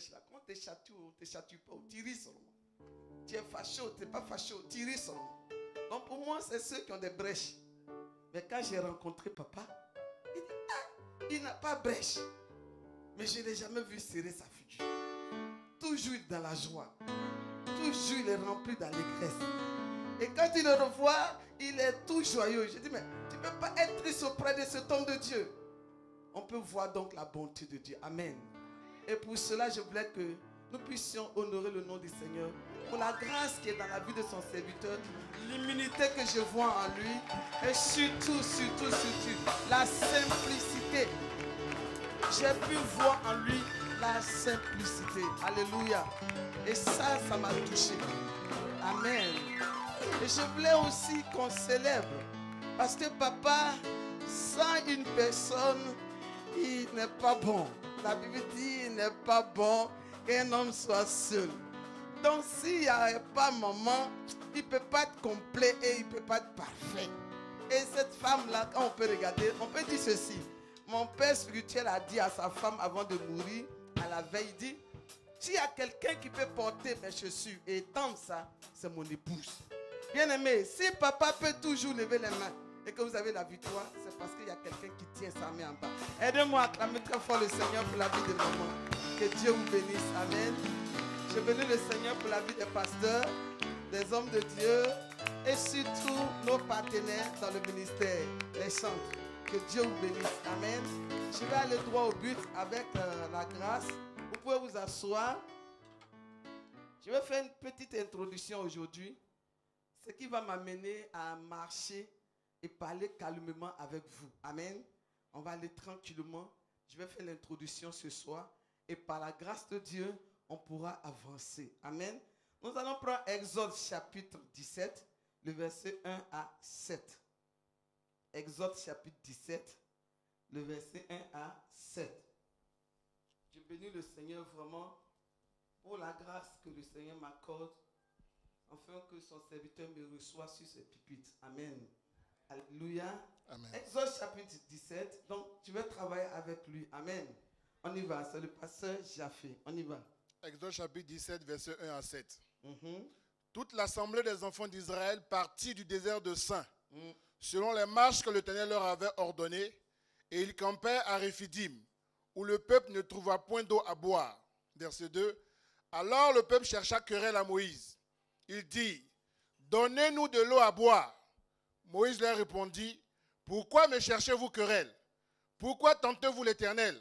brèches là. Quand tu châtues ou tu ne châtues pas, tu ris seulement. Tu es fâché ou tu n'es pas fâché, tu ris seulement. Donc pour moi, c'est ceux qui ont des brèches. Mais quand j'ai rencontré papa, il dit, ah, il n'a pas brèche. Mais je ne l'ai jamais vu serrer sa figure. Toujours dans la joie. Toujours il est rempli d'allégresse. Et quand il le revoit, il est tout joyeux. Je dis, mais tu ne peux pas être triste auprès de cet homme de Dieu. On peut voir donc la bonté de Dieu. Amen. Et pour cela, je voulais que nous puissions honorer le nom du Seigneur pour la grâce qui est dans la vie de son serviteur, l'immunité que je vois en lui et surtout, la simplicité. J'ai pu voir en lui la simplicité. Alléluia. Et ça m'a touché. Amen. Et je voulais aussi qu'on célèbre. Parce que papa, sans une personne, il n'est pas bon. La Bible dit, il n'est pas bon qu'un homme soit seul. Donc s'il n'y a pas maman, il ne peut pas être complet et il ne peut pas être parfait. Et cette femme-là, quand on peut regarder, on peut dire ceci. Mon père spirituel a dit à sa femme avant de mourir, à la veille, il dit, s'il y a quelqu'un qui peut porter mes chaussures et étendre ça, c'est mon épouse. Bien aimé, si papa peut toujours lever les mains et que vous avez la victoire, c'est parce qu'il y a quelqu'un qui tient sa main en bas. Aidez-moi à acclamer très fort le Seigneur pour la vie de maman. Que Dieu vous bénisse. Amen. Je bénis le Seigneur pour la vie des pasteurs, des hommes de Dieu et surtout nos partenaires dans le ministère, les centres. Que Dieu vous bénisse. Amen. Je vais aller droit au but avec la grâce. Vous pouvez vous asseoir. Je vais faire une petite introduction aujourd'hui. Ce qui va m'amener à marcher et parler calmement avec vous. Amen. On va aller tranquillement. Je vais faire l'introduction ce soir. Et par la grâce de Dieu, on pourra avancer. Amen. Nous allons prendre Exode chapitre 17, le verset 1 à 7. Exode chapitre 17, le verset 1 à 7. Je bénis le Seigneur vraiment pour la grâce que le Seigneur m'accorde, afin que son serviteur me reçoive sur ses pupitres. Amen. Alléluia. Amen. Exode chapitre 17. Donc, je vais travailler avec lui. Amen. On y va. C'est le pasteur Jaffé. On y va. Exode chapitre 17, verset 1 à 7. Toute l'assemblée des enfants d'Israël partit du désert de Sin, selon les marches que l'Éternel leur avait ordonnées, et ils campèrent à Réphidim, où le peuple ne trouva point d'eau à boire. Verset 2. Alors le peuple chercha querelle à Moïse. Il dit, donnez-nous de l'eau à boire. Moïse leur répondit, pourquoi me cherchez-vous querelle? Pourquoi tentez-vous l'Éternel?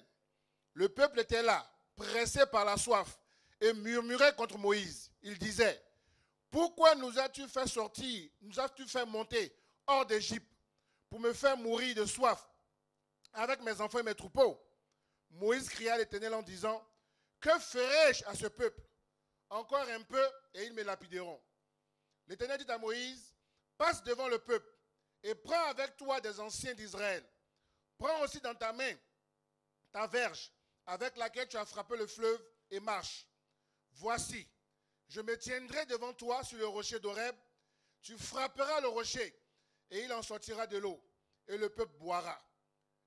Le peuple était là, pressé par la soif, et murmurait contre Moïse. Il disait, pourquoi nous as-tu fait sortir, nous as-tu fait monter hors d'Égypte pour me faire mourir de soif avec mes enfants et mes troupeaux? Moïse cria à l'Éternel en disant, que ferai-je à ce peuple? Encore un peu et ils me lapideront. L'Éternel dit à Moïse, passe devant le peuple et prends avec toi des anciens d'Israël. Prends aussi dans ta main ta verge avec laquelle tu as frappé le fleuve et marche. Voici, je me tiendrai devant toi sur le rocher d'Horeb. Tu frapperas le rocher et il en sortira de l'eau et le peuple boira.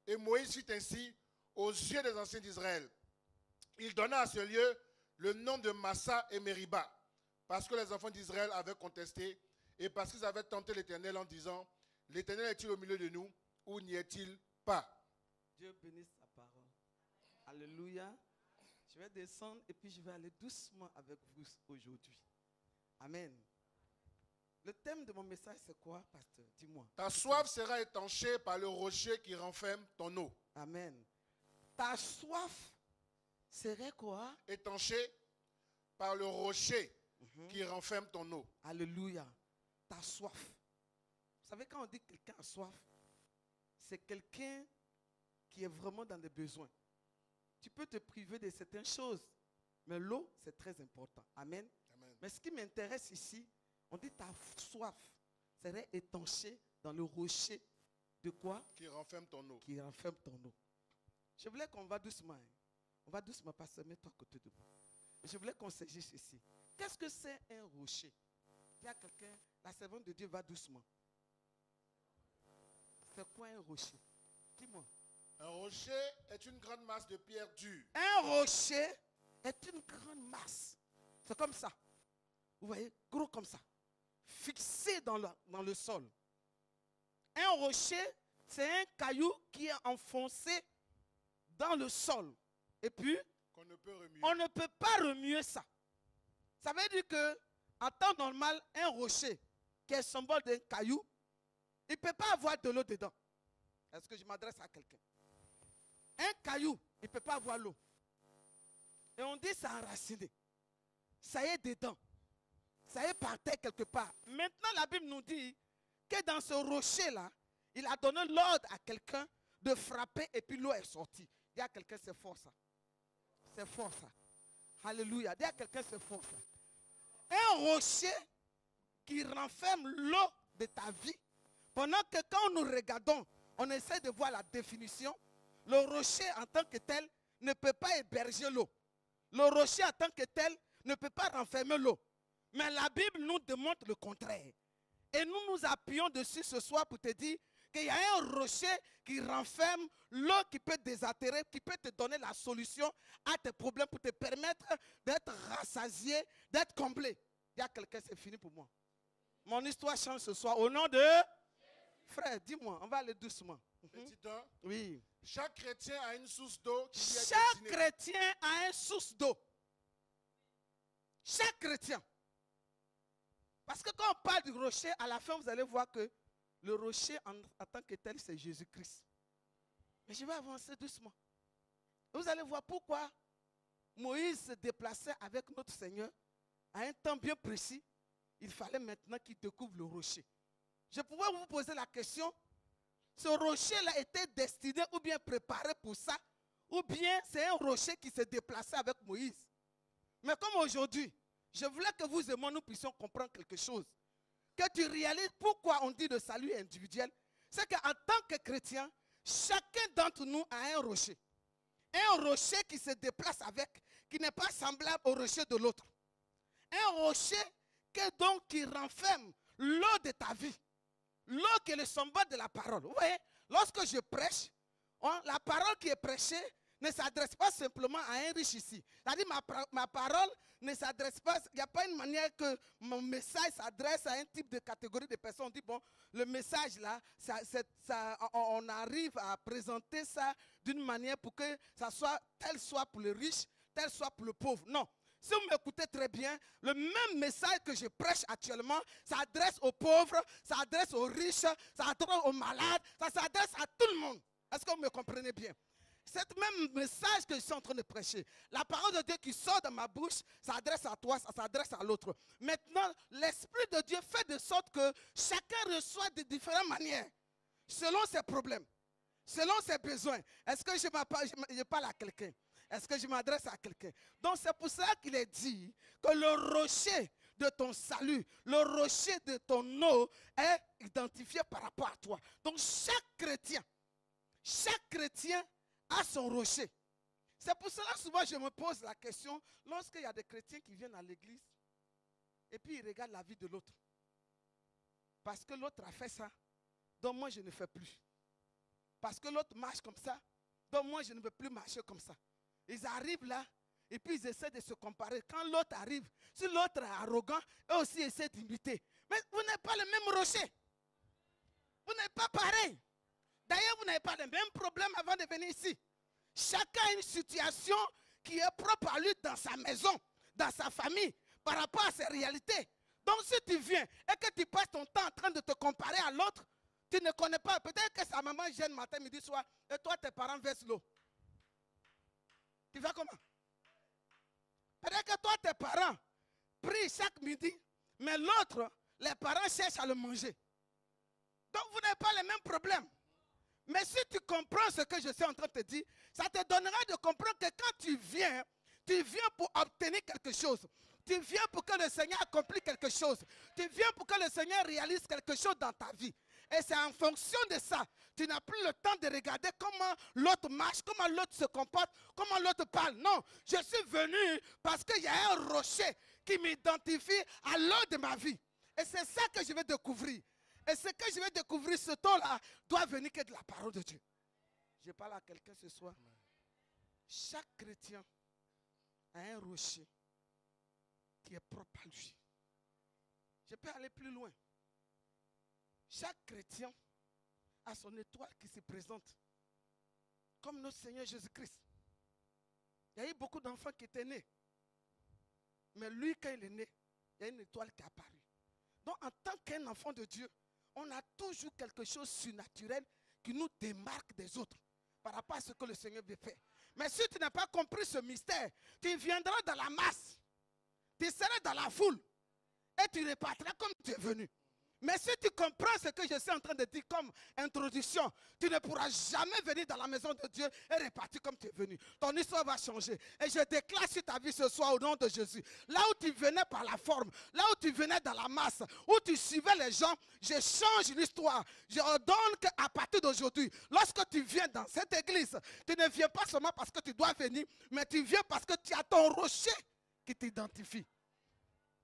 Et Moïse fit ainsi aux yeux des anciens d'Israël. Il donna à ce lieu le nom de Massa et Meriba, parce que les enfants d'Israël avaient contesté et parce qu'ils avaient tenté l'Éternel en disant, l'Éternel est-il au milieu de nous ou n'y est-il pas? Dieu bénisse sa parole. Alléluia. Je vais descendre et puis je vais aller doucement avec vous aujourd'hui. Amen. Le thème de mon message, c'est quoi, pasteur? Dis-moi. Ta soif sera étanchée par le rocher qui renferme ton eau. Amen. Ta soif serait quoi? Étanchée par le rocher qui renferme ton eau. Alléluia. Ta soif. Vous savez, quand on dit que quelqu'un a soif, c'est quelqu'un qui est vraiment dans des besoins. Tu peux te priver de certaines choses, mais l'eau, c'est très important. Amen. Amen. Mais ce qui m'intéresse ici, on dit ta soif serait étanchée dans le rocher de quoi? Qui renferme ton eau. Qui renferme ton eau. Je voulais qu'on va doucement. On va doucement, pasteur, mets-toi à côté de moi. Je voulais qu'on s'agisse ici. Qu'est-ce que c'est un rocher? Il y a quelqu'un, la servante de Dieu va doucement. C'est quoi un rocher? Dis-moi. Un rocher est une grande masse de pierre dure. Un rocher est une grande masse. C'est comme ça. Vous voyez, gros comme ça. Fixé dans le sol. Un rocher, c'est un caillou qui est enfoncé dans le sol. Et puis, Qu'on ne peut remuer. on ne peut pas remuer ça. Ça veut dire que, en temps normal, un rocher qui est symbole d'un caillou, il ne peut pas avoir de l'eau dedans. Est-ce que je m'adresse à quelqu'un? Un caillou, il ne peut pas avoir l'eau. Et on dit ça enraciné. Ça y est dedans. Ça y est par terre quelque part. Maintenant, la Bible nous dit que dans ce rocher-là, il a donné l'ordre à quelqu'un de frapper et puis l'eau est sortie. Il y a quelqu'un, c'est fort ça. C'est fort ça. Alléluia. Il y a quelqu'un, c'est fort ça. Un rocher qui renferme l'eau de ta vie. Pendant que quand nous regardons, on essaie de voir la définition. Le rocher en tant que tel ne peut pas héberger l'eau. Le rocher en tant que tel ne peut pas renfermer l'eau. Mais la Bible nous démontre le contraire. Et nous nous appuyons dessus ce soir pour te dire qu'il y a un rocher qui renferme l'eau qui peut désaltérer, qui peut te donner la solution à tes problèmes pour te permettre d'être rassasié, d'être comblé. Il y a quelqu'un, c'est fini pour moi. Mon histoire change ce soir au nom de... Frère, dis-moi, on va aller doucement. Petit 1. Oui. Chaque chrétien a une source d'eau qui lui est Chaque destinée. chrétien a une source d'eau. Chaque chrétien. Parce que quand on parle du rocher, à la fin, vous allez voir que le rocher en tant que tel, c'est Jésus-Christ. Mais je vais avancer doucement. Vous allez voir pourquoi Moïse se déplaçait avec notre Seigneur à un temps bien précis. Il fallait maintenant qu'il découvre le rocher. Je pouvais vous poser la question, ce rocher-là était destiné ou bien préparé pour ça, ou bien c'est un rocher qui s'est déplacé avec Moïse. Mais comme aujourd'hui, je voulais que vous et moi nous puissions comprendre quelque chose. Que tu réalises pourquoi on dit le salut individuel. C'est qu'en tant que chrétien, chacun d'entre nous a un rocher. Un rocher qui se déplace avec, qui n'est pas semblable au rocher de l'autre. Un rocher qui renferme l'eau de ta vie. L'eau qui est le symbole de la parole. Vous voyez, lorsque je prêche, la parole qui est prêchée ne s'adresse pas simplement à un riche ici. C'est-à-dire ma parole ne s'adresse pas, il n'y a pas une manière que mon message s'adresse à un type de catégorie de personnes. On dit, bon, le message là, on arrive à présenter ça d'une manière pour que ça soit, tel soit pour le riche, tel soit pour le pauvre. Non. Si vous m'écoutez très bien, le même message que je prêche actuellement s'adresse aux pauvres, ça s'adresse aux riches, ça s'adresse aux malades, ça s'adresse à tout le monde. Est-ce que vous me comprenez bien? C'est même message que je suis en train de prêcher. La parole de Dieu qui sort de ma bouche, ça s'adresse à toi, ça s'adresse à l'autre. Maintenant, l'Esprit de Dieu fait de sorte que chacun reçoit de différentes manières, selon ses problèmes, selon ses besoins. Est-ce que je parle à quelqu'un? Est-ce que je m'adresse à quelqu'un? Donc c'est pour ça qu'il est dit que le rocher de ton salut, le rocher de ton eau est identifié par rapport à toi. Donc chaque chrétien a son rocher. C'est pour cela souvent je me pose la question, lorsqu'il y a des chrétiens qui viennent à l'église et puis ils regardent la vie de l'autre. Parce que l'autre a fait ça, donc moi je ne fais plus. Parce que l'autre marche comme ça, donc moi je ne veux plus marcher comme ça. Ils arrivent là, et puis ils essaient de se comparer. Quand l'autre arrive, si l'autre est arrogant, eux aussi essaient d'imiter. Mais vous n'avez pas le même rocher. Vous n'êtes pas pareil. D'ailleurs, vous n'avez pas le même problème avant de venir ici. Chacun a une situation qui est propre à lui dans sa maison, dans sa famille, par rapport à ses réalités. Donc si tu viens et que tu passes ton temps en train de te comparer à l'autre, tu ne connais pas. Peut-être que sa maman gêne matin, midi, soir, et toi, tes parents versent l'eau. Tu vas comment? Peut-être que toi, tes parents prient chaque midi, mais l'autre, les parents cherchent à le manger. Donc, vous n'avez pas les mêmes problèmes. Mais si tu comprends ce que je suis en train de te dire, ça te donnera de comprendre que quand tu viens pour obtenir quelque chose. Tu viens pour que le Seigneur accomplisse quelque chose. Tu viens pour que le Seigneur réalise quelque chose dans ta vie. Et c'est en fonction de ça. Tu n'as plus le temps de regarder comment l'autre marche, comment l'autre se comporte, comment l'autre parle. Non, je suis venu parce qu'il y a un rocher qui m'identifie à l'heure de ma vie. Et c'est ça que je vais découvrir. Et ce que je vais découvrir ce temps-là doit venir que de la parole de Dieu. Je parle à quelqu'un ce soir. Chaque chrétien a un rocher qui est propre à lui. Je peux aller plus loin. Chaque chrétien a son étoile qui se présente. Comme notre Seigneur Jésus-Christ. Il y a eu beaucoup d'enfants qui étaient nés. Mais lui, quand il est né, il y a une étoile qui est apparue. Donc, en tant qu'un enfant de Dieu, on a toujours quelque chose de surnaturel qui nous démarque des autres par rapport à ce que le Seigneur veut faire. Mais si tu n'as pas compris ce mystère, tu viendras dans la masse, tu seras dans la foule et tu repartiras comme tu es venu. Mais si tu comprends ce que je suis en train de dire comme introduction, tu ne pourras jamais venir dans la maison de Dieu et repartir comme tu es venu. Ton histoire va changer. Et je déclare sur ta vie ce soir au nom de Jésus. Là où tu venais par la forme, là où tu venais dans la masse, où tu suivais les gens, je change l'histoire. Je ordonne qu'à partir d'aujourd'hui, lorsque tu viens dans cette église, tu ne viens pas seulement parce que tu dois venir, mais tu viens parce que tu as ton rocher qui t'identifie.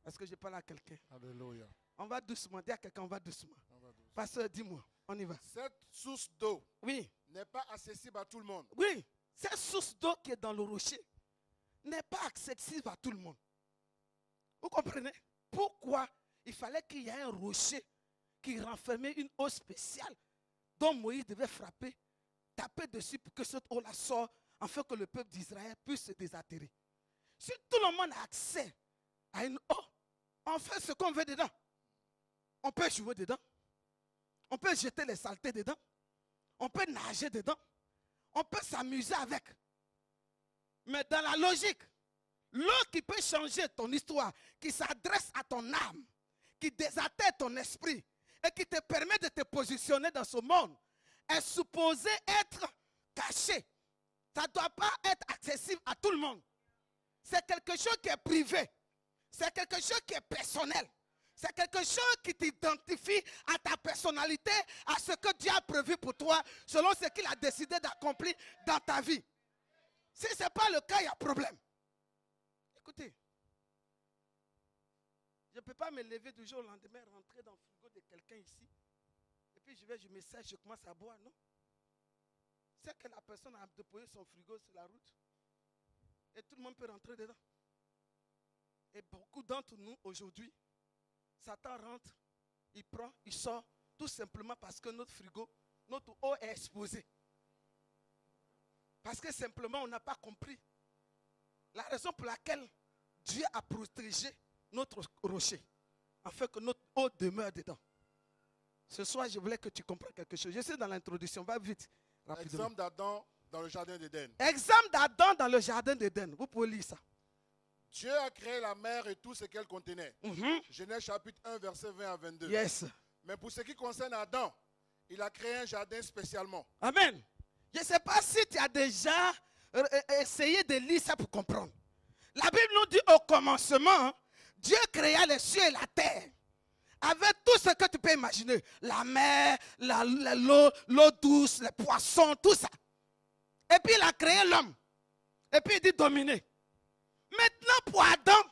Est-ce que je parle à quelqu'un? Alléluia. On va doucement. Dis à quelqu'un, on va doucement. Pasteur, dis-moi, on y va. Cette source d'eau Oui. n'est pas accessible à tout le monde. Oui, cette source d'eau qui est dans le rocher n'est pas accessible à tout le monde. Vous comprenez? Pourquoi il fallait qu'il y ait un rocher qui renfermait une eau spéciale dont Moïse devait frapper, taper dessus pour que cette eau-là sorte, afin que le peuple d'Israël puisse se désaltérer. Si tout le monde a accès à une eau, on fait ce qu'on veut dedans. On peut jouer dedans. On peut jeter les saletés dedans. On peut nager dedans. On peut s'amuser avec. Mais dans la logique, l'eau qui peut changer ton histoire, qui s'adresse à ton âme, qui désaltère ton esprit et qui te permet de te positionner dans ce monde, est supposée être cachée. Ça ne doit pas être accessible à tout le monde. C'est quelque chose qui est privé. C'est quelque chose qui est personnel. C'est quelque chose qui t'identifie à ta personnalité, à ce que Dieu a prévu pour toi, selon ce qu'il a décidé d'accomplir dans ta vie. Si ce n'est pas le cas, il y a problème. Écoutez, je ne peux pas me lever du jour au lendemain, rentrer dans le frigo de quelqu'un ici, et puis je me sers, je commence à boire, non? C'est que la personne a déposé son frigo sur la route, et tout le monde peut rentrer dedans. Et beaucoup d'entre nous, aujourd'hui, Satan rentre, il prend, il sort, tout simplement parce que notre frigo, notre eau est exposée. Parce que simplement, on n'a pas compris la raison pour laquelle Dieu a protégé notre rocher, afin que notre eau demeure dedans. Ce soir, je voulais que tu comprennes quelque chose. Je suis dans l'introduction, va vite, rapidement. Exemple d'Adam dans le jardin d'Éden. Exemple d'Adam dans le jardin d'Éden. Vous pouvez lire ça. Dieu a créé la mer et tout ce qu'elle contenait. Genèse chapitre 1, verset 20 à 22. Yes. Mais pour ce qui concerne Adam, il a créé un jardin spécialement. Amen. Je ne sais pas si tu as déjà essayé de lire ça pour comprendre. La Bible nous dit au commencement, Dieu créa les cieux et la terre. Avec tout ce que tu peux imaginer. La mer, l'eau douce, les poissons, tout ça. Et puis il a créé l'homme. Et puis il dit dominer. Maintenant pour Adam,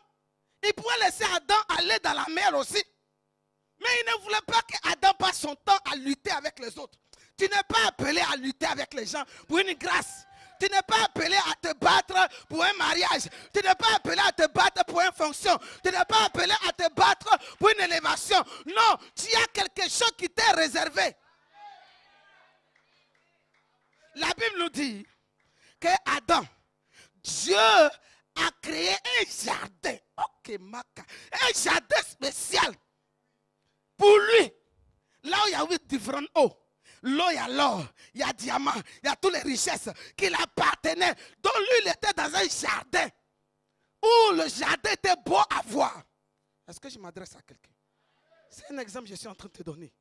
il pourrait laisser Adam aller dans la mer aussi. Mais il ne voulait pas qu'Adam passe son temps à lutter avec les autres. Tu n'es pas appelé à lutter avec les gens pour une grâce. Tu n'es pas appelé à te battre pour un mariage. Tu n'es pas appelé à te battre pour une fonction. Tu n'es pas appelé à te battre pour une élévation. Non, tu as quelque chose qui t'est réservé. La Bible nous dit que Adam, Dieu a créé un jardin. Ok, Maka. Un jardin spécial. Pour lui. Là où il y a 8 différentes eaux. L'eau, il y a l'or, il y a diamant, il y a toutes les richesses qui l'appartenaient. Donc lui, il était dans un jardin où le jardin était beau à voir. Est-ce que je m'adresse à quelqu'un? C'est un exemple que je suis en train de te donner.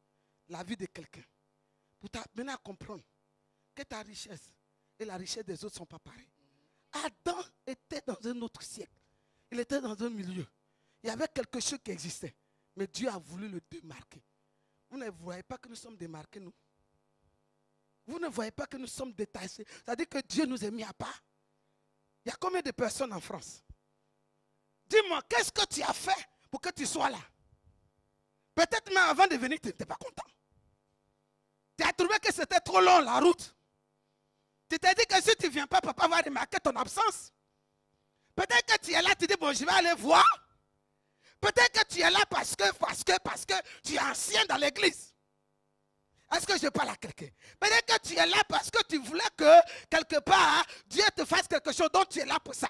La vie de quelqu'un. Pour t'amener à comprendre que ta richesse et la richesse des autres ne sont pas pareilles. Adam était dans un autre siècle. Il était dans un milieu. Il y avait quelque chose qui existait. Mais Dieu a voulu le démarquer. Vous ne voyez pas que nous sommes démarqués, nous? Vous ne voyez pas que nous sommes détachés. C'est-à-dire que Dieu nous a mis à part. Il y a combien de personnes en France? Dis-moi, qu'est-ce que tu as fait pour que tu sois là? Peut-être même avant de venir, tu n'étais pas content. Tu as trouvé que c'était trop long la route. Tu t'es dit que si tu ne viens pas, papa va remarquer ton absence. Peut-être que tu es là, tu dis, bon, je vais aller voir. Peut-être que tu es là parce que tu es ancien dans l'église. Est-ce que je parle à quelqu'un? Peut-être que tu es là parce que tu voulais que, quelque part, Dieu te fasse quelque chose, donc tu es là pour ça.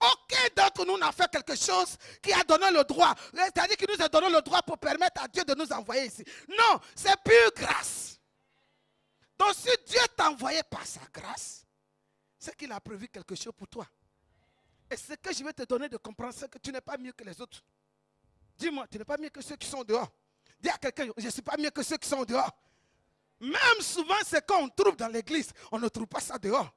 Aucun d'entre nous n'a fait quelque chose qui a donné le droit. C'est-à-dire qu'il nous a donné le droit pour permettre à Dieu de nous envoyer ici. Non, c'est pure grâce. Donc si Dieu t'a envoyé par sa grâce, c'est qu'il a prévu quelque chose pour toi. Et ce que je vais te donner de comprendre, c'est que tu n'es pas mieux que les autres. Dis-moi, tu n'es pas mieux que ceux qui sont dehors. Dis à quelqu'un, je ne suis pas mieux que ceux qui sont dehors. Même souvent, ce qu'on trouve dans l'église, on ne trouve pas ça dehors.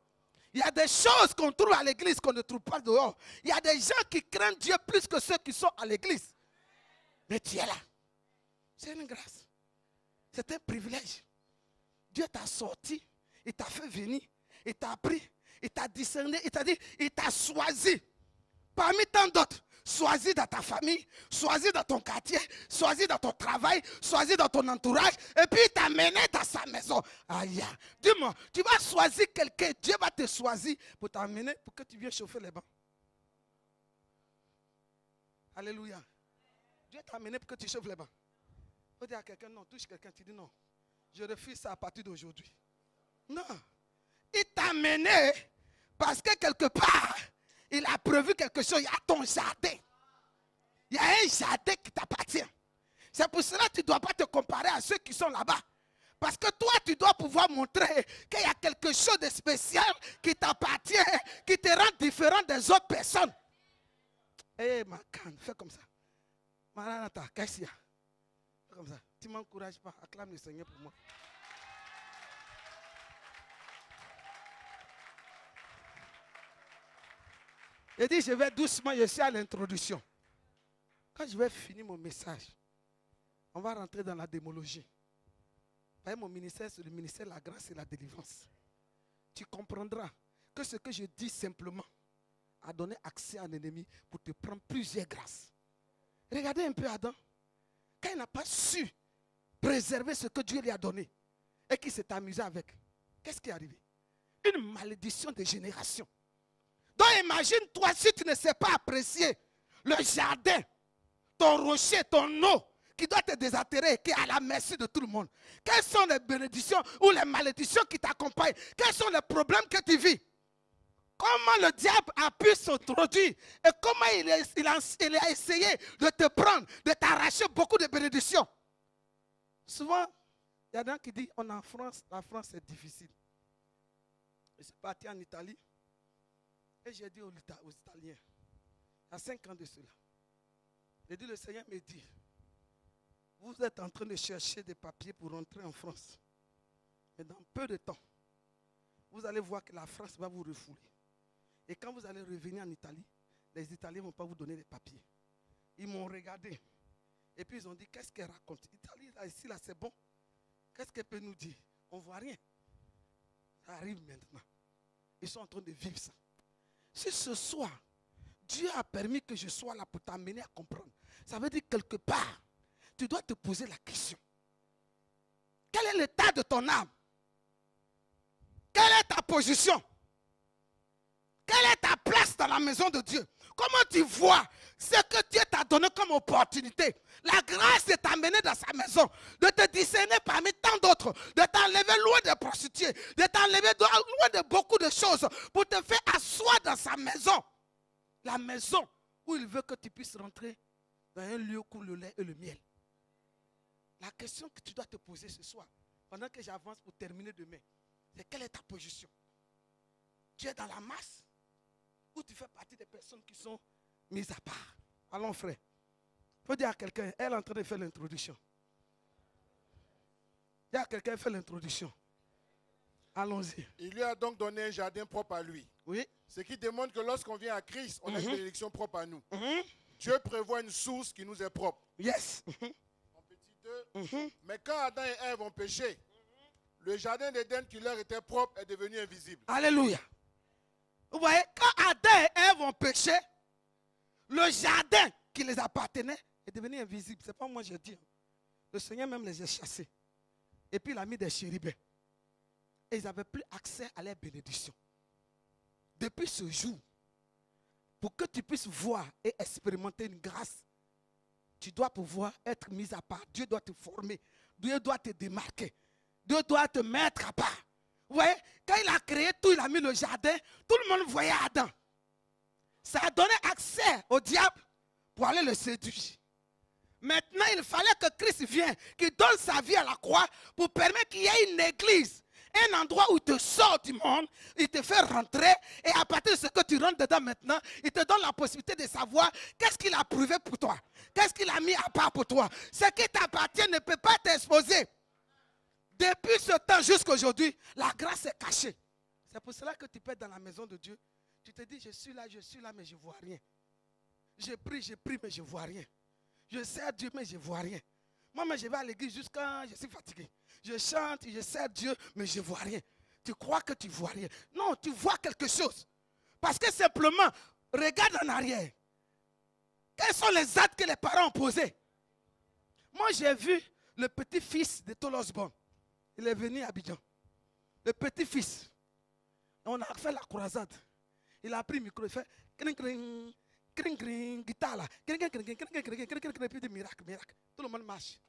Il y a des choses qu'on trouve à l'église qu'on ne trouve pas dehors. Il y a des gens qui craignent Dieu plus que ceux qui sont à l'église. Mais tu es là. C'est une grâce. C'est un privilège. Dieu t'a sorti, il t'a fait venir, il t'a pris, il t'a discerné, il t'a dit, il t'a choisi. Parmi tant d'autres, choisi dans ta famille, choisi dans ton quartier, choisi dans ton travail, choisi dans ton entourage, et puis il t'a mené dans sa maison. Aïe, dis-moi, tu vas choisir quelqu'un, Dieu va te choisir pour t'amener, pour que tu viennes chauffer les bancs. Alléluia. Dieu t'a amené pour que tu chauffes les bancs. Il faut dire à quelqu'un, non, touche quelqu'un, tu dis non. Je refuse ça à partir d'aujourd'hui. Non. Il t'a amené parce que quelque part, il a prévu quelque chose. Il y a ton jardin. Il y a un jardin qui t'appartient. C'est pour cela que tu ne dois pas te comparer à ceux qui sont là-bas. Parce que toi, tu dois pouvoir montrer qu'il y a quelque chose de spécial qui t'appartient, qui te rend différent des autres personnes. Eh, ma canne, fais comme ça. Maranatha, Kassia. Fais comme ça. Tu ne m'encourages pas. Acclame le Seigneur pour moi. Il dit, je vais doucement, je suis à l'introduction. Quand je vais finir mon message, on va rentrer dans la démologie. Mon ministère, c'est le ministère de la grâce et de la délivrance. Tu comprendras que ce que je dis simplement a donné accès à un ennemi pour te prendre plusieurs grâces. Regardez un peu Adam. Quand il n'a pas su préserver ce que Dieu lui a donné et qu'il s'est amusé avec, qu'est-ce qui est arrivé? Une malédiction de génération. Donc imagine-toi si tu ne sais pas apprécier le jardin, ton rocher, ton eau, qui doit te désaltérer, qui est à la merci de tout le monde. Quelles sont les bénédictions ou les malédictions qui t'accompagnent? Quels sont les problèmes que tu vis? Comment le diable a pu s'introduire et comment il a essayé de te prendre, de t'arracher beaucoup de bénédictions? Souvent, il y a des gens qui disent, on est en France, la France est difficile. Je suis parti en Italie et j'ai dit aux Italiens, il y a 5 ans de cela, j'ai dit, le Seigneur me dit, vous êtes en train de chercher des papiers pour rentrer en France. Mais dans peu de temps, vous allez voir que la France va vous refouler. Et quand vous allez revenir en Italie, les Italiens ne vont pas vous donner les papiers. Ils m'ont regardé. Et puis ils ont dit, qu'est-ce qu'elle raconte? Italie, là, ici, là, c'est bon. Qu'est-ce qu'elle peut nous dire? On ne voit rien. Ça arrive maintenant. Ils sont en train de vivre ça. Si ce soir, Dieu a permis que je sois là pour t'amener à comprendre, ça veut dire quelque part, tu dois te poser la question. Quel est l'état de ton âme? Quelle est ta position? Quelle est ta place dans la maison de Dieu? Comment tu vois ce que Dieu t'a donné comme opportunité? La grâce de t'amener dans sa maison, de te discerner parmi tant d'autres, de t'enlever loin des prostituées, de t'enlever loin de beaucoup de choses pour te faire asseoir dans sa maison. La maison où il veut que tu puisses rentrer dans un lieu où coule le lait et le miel. La question que tu dois te poser ce soir, pendant que j'avance pour terminer demain, c'est quelle est ta position? Tu es dans la masse ou tu fais partie des personnes qui sont mises à part? Allons frère. Il faut dire à quelqu'un, elle est en train de faire l'introduction. Dis à quelqu'un, elle fait l'introduction. Allons-y. Il lui a donc donné un jardin propre à lui. Oui. Ce qui démontre que lorsqu'on vient à Christ, on a une bénédiction propre à nous. Dieu prévoit une source qui nous est propre. Yes. En petit 2. Mais quand Adam et Ève ont péché, le jardin d'Éden qui leur était propre est devenu invisible. Alléluia. Vous voyez, quand Adam et Ève ont péché, le jardin qui les appartenait est devenu invisible. Ce n'est pas moi je dis. Le Seigneur même les a chassés. Et puis il a mis des chérubins. Et ils n'avaient plus accès à leurs bénédictions. Depuis ce jour, pour que tu puisses voir et expérimenter une grâce, tu dois pouvoir être mis à part. Dieu doit te former. Dieu doit te démarquer. Dieu doit te mettre à part. Vous voyez, quand il a créé tout, il a mis le jardin, tout le monde voyait Adam. Ça a donné accès au diable pour aller le séduire. Maintenant, il fallait que Christ vienne, qu'il donne sa vie à la croix pour permettre qu'il y ait une église, un endroit où il te sort du monde, il te fait rentrer, et à partir de ce que tu rentres dedans maintenant, il te donne la possibilité de savoir qu'est-ce qu'il a prouvé pour toi, qu'est-ce qu'il a mis à part pour toi. Ce qui t'appartient ne peut pas t'exposer. Depuis ce temps jusqu'à aujourd'hui, la grâce est cachée. C'est pour cela que tu peux être dans la maison de Dieu. Tu te dis, je suis là, mais je ne vois rien. Je prie, mais je ne vois rien. Je sers Dieu, mais je ne vois rien. Moi, mais je vais à l'église jusqu'à je suis fatigué. Je chante, je sers Dieu, mais je ne vois rien. Tu crois que tu ne vois rien. Non, tu vois quelque chose. Parce que simplement, regarde en arrière. Quels sont les actes que les parents ont posés? Moi, j'ai vu le petit-fils de Tolosbon. Il est venu à Abidjan. Le petit-fils. On a fait la croisade. Il a pris le micro, il fait guitare là. Puis des miracles. Tout le monde marche.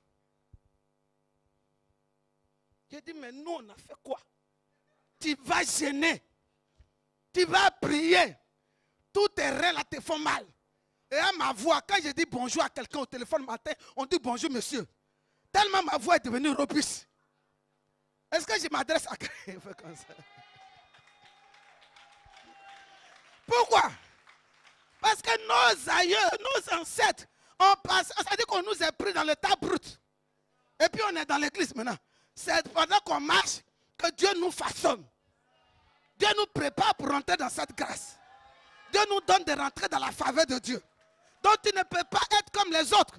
J'ai dit, mais nous, on a fait quoi? Tu vas gêner. Tu vas prier. Tous tes reins là te font mal. Et à ma voix, quand je dis bonjour à quelqu'un au téléphone matin, on dit bonjour monsieur. Tellement ma voix est devenue robuste. Est-ce que je m'adresse à quelqu'un comme ça? Pourquoi? Parce que nos aïeux, nos ancêtres, on passe, ça veut dire qu'on nous a pris dans l'état brut. Et puis on est dans l'église maintenant. C'est pendant qu'on marche que Dieu nous façonne. Dieu nous prépare pour rentrer dans cette grâce. Dieu nous donne de rentrer dans la faveur de Dieu. Donc tu ne peux pas être comme les autres.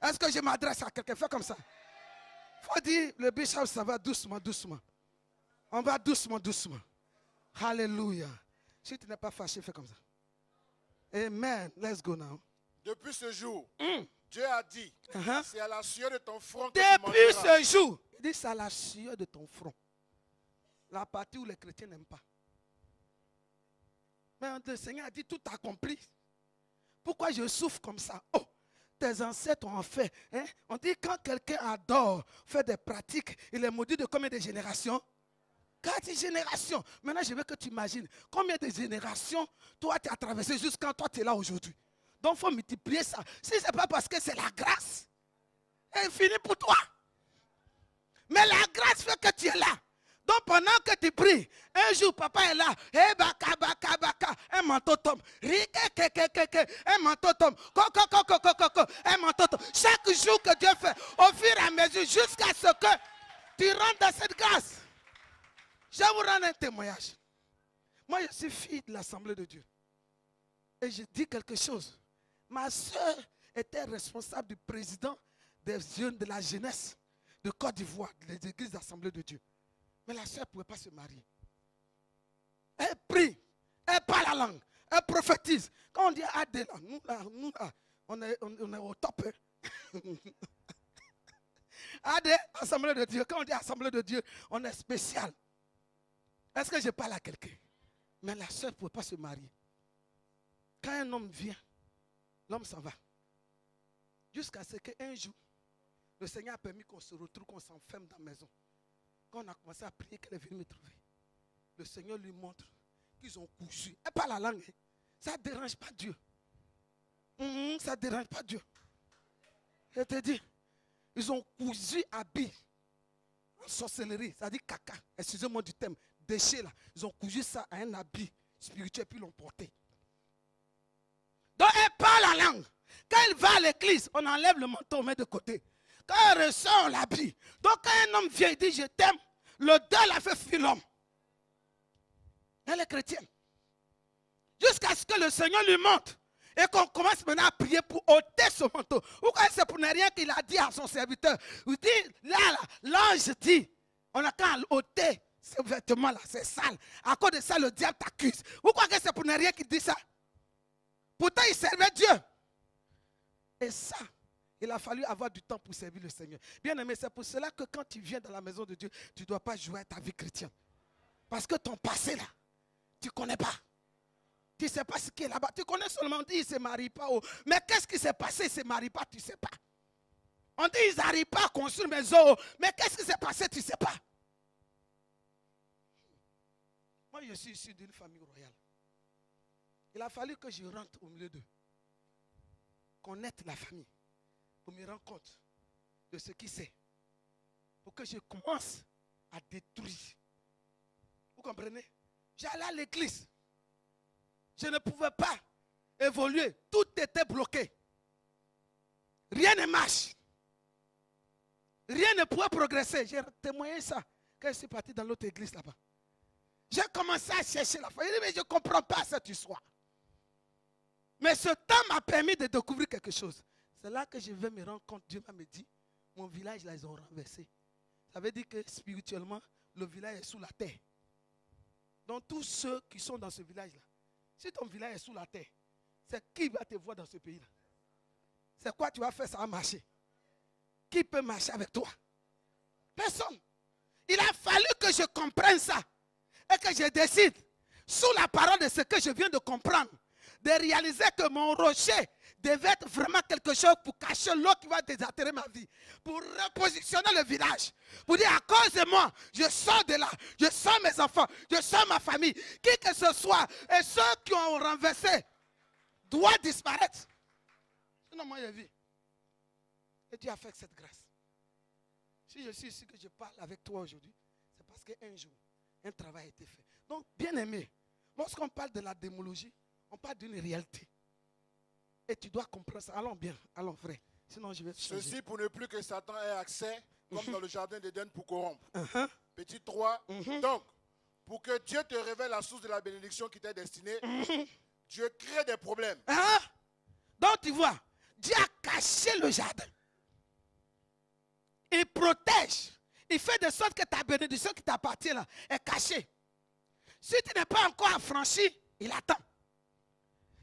Est-ce que je m'adresse à quelqu'un? Fais comme ça. Il faut dire, le bishop, ça va doucement, doucement. On va doucement, doucement. Alléluia. Si tu n'es pas fâché, fais comme ça. Amen. Let's go now. Depuis ce jour, Dieu a dit, c'est à la sueur de ton front que tu Depuis mangeras. ce jour, il dit c'est à la sueur de ton front. La partie où les chrétiens n'aiment pas. Mais le Seigneur a dit tout accompli. Pourquoi je souffre comme ça? Oh, tes ancêtres ont fait. Hein? On dit quand quelqu'un adore, fait des pratiques, il est maudit de combien de générations? 4 générations. Maintenant, je veux que tu imagines combien de générations toi tu as traversé jusqu'à toi tu es là aujourd'hui. Donc il faut multiplier ça. Si ce n'est pas parce que c'est la grâce, elle finit pour toi. Mais la grâce fait que tu es là. Donc pendant que tu pries, un jour papa est là, un manteau tombe, un manteau tombe, un manteau tombe. Chaque jour que Dieu fait, au fur et à mesure, jusqu'à ce que tu rentres dans cette grâce. Je vais vous rendre un témoignage. Moi, je suis fille de l'Assemblée de Dieu. Et je dis quelque chose. Ma soeur était responsable du président des jeunes de la jeunesse de Côte d'Ivoire, des églises d'Assemblée de Dieu. Mais la soeur ne pouvait pas se marier. Elle prie, elle parle la langue, elle prophétise. Quand on dit Adé, nous là, on est au top. Hein? Adé, Assemblée de Dieu. Quand on dit Assemblée de Dieu, on est spécial. Est-ce que je parle à quelqu'un? Mais la soeur ne pouvait pas se marier. Quand un homme vient, l'homme s'en va. Jusqu'à ce qu'un jour, le Seigneur a permis qu'on se retrouve, qu'on s'enferme dans la maison. Quand on a commencé à prier, qu'elle est venue me trouver. Le Seigneur lui montre qu'ils ont cousu. Elle parle la langue. Hein. Ça ne dérange pas Dieu. Ça ne dérange pas Dieu. Je te dis, ils ont cousu habits en sorcellerie. Ça dit caca. Excusez-moi du thème. Déchets là. Ils ont cousu ça à un habit spirituel puis l'ont porté. Donc elle parle la langue. Quand elle va à l'église, on enlève le manteau, on met de côté. Quand elle ressort, on l'habille. Donc quand un homme vient, il dit je t'aime, le deuil a fait fuir l'homme. Elle est chrétienne. Jusqu'à ce que le Seigneur lui montre. Et qu'on commence maintenant à prier pour ôter ce manteau. Ou quand c'est pour ne rien qu'il a dit à son serviteur. Il dit, là, l'ange dit, on a qu'à ôter ce vêtement-là, c'est sale. À cause de ça, le diable t'accuse. Ou quoi que c'est pour ne rien qu'il dit ça. Pourtant, il servait Dieu. Et ça, il a fallu avoir du temps pour servir le Seigneur. Bien aimé, c'est pour cela que quand tu viens dans la maison de Dieu, tu ne dois pas jouer à ta vie chrétienne. Parce que ton passé là, tu ne connais pas. Tu ne sais pas ce qui est là-bas. Tu connais seulement, on dit, ils ne se marient pas. Oh. Mais qu'est-ce qui s'est passé, ils ne se marient pas, tu ne sais pas. On dit, ils n'arrivent pas à construire une maison. Mais qu'est-ce qui s'est passé, tu ne sais pas. Moi, je suis issu d'une famille royale. Il a fallu que je rentre au milieu d'eux. Connaître la famille. Pour me rendre compte de ce qui c'est. Pour que je commence à détruire. Vous comprenez? J'allais à l'église. Je ne pouvais pas évoluer. Tout était bloqué. Rien ne marche. Rien ne pouvait progresser. J'ai témoigné ça quand je suis parti dans l'autre église là-bas. J'ai commencé à chercher la foi. J'ai dit, mais je ne comprends pas cette histoire. Mais ce temps m'a permis de découvrir quelque chose. C'est là que je vais me rendre compte. Dieu m'a dit, mon village, là, ils ont renversé. Ça veut dire que spirituellement, le village est sous la terre. Donc tous ceux qui sont dans ce village-là, si ton village est sous la terre, c'est qui va te voir dans ce pays-là? C'est quoi tu vas faire, ça va marcher? Qui peut marcher avec toi? Personne. Il a fallu que je comprenne ça et que je décide, sous la parole de ce que je viens de comprendre, de réaliser que mon rocher devait être vraiment quelque chose pour cacher l'eau qui va désaltérer ma vie, pour repositionner le village, pour dire à cause de moi, je sors de là, je sors mes enfants, je sors ma famille, qui que ce soit, et ceux qui ont renversé doivent disparaître. Sinon, moi, je vis. Et Dieu a fait cette grâce. Si je suis ici que je parle avec toi aujourd'hui, c'est parce qu'un jour, un travail a été fait. Donc, bien aimé, lorsqu'on parle de la démologie, on parle d'une réalité. Et tu dois comprendre ça. Allons bien, allons frère. Sinon, je vais te changer. Ceci pour ne plus que Satan ait accès, comme dans le jardin d'Éden, pour corrompre. Petit 3. Donc, pour que Dieu te révèle la source de la bénédiction qui t'est destinée, Dieu crée des problèmes. Donc, tu vois, Dieu a caché le jardin. Il protège. Il fait de sorte que ta bénédiction qui t'appartient là est cachée. Si tu n'es pas encore affranchi, il attend.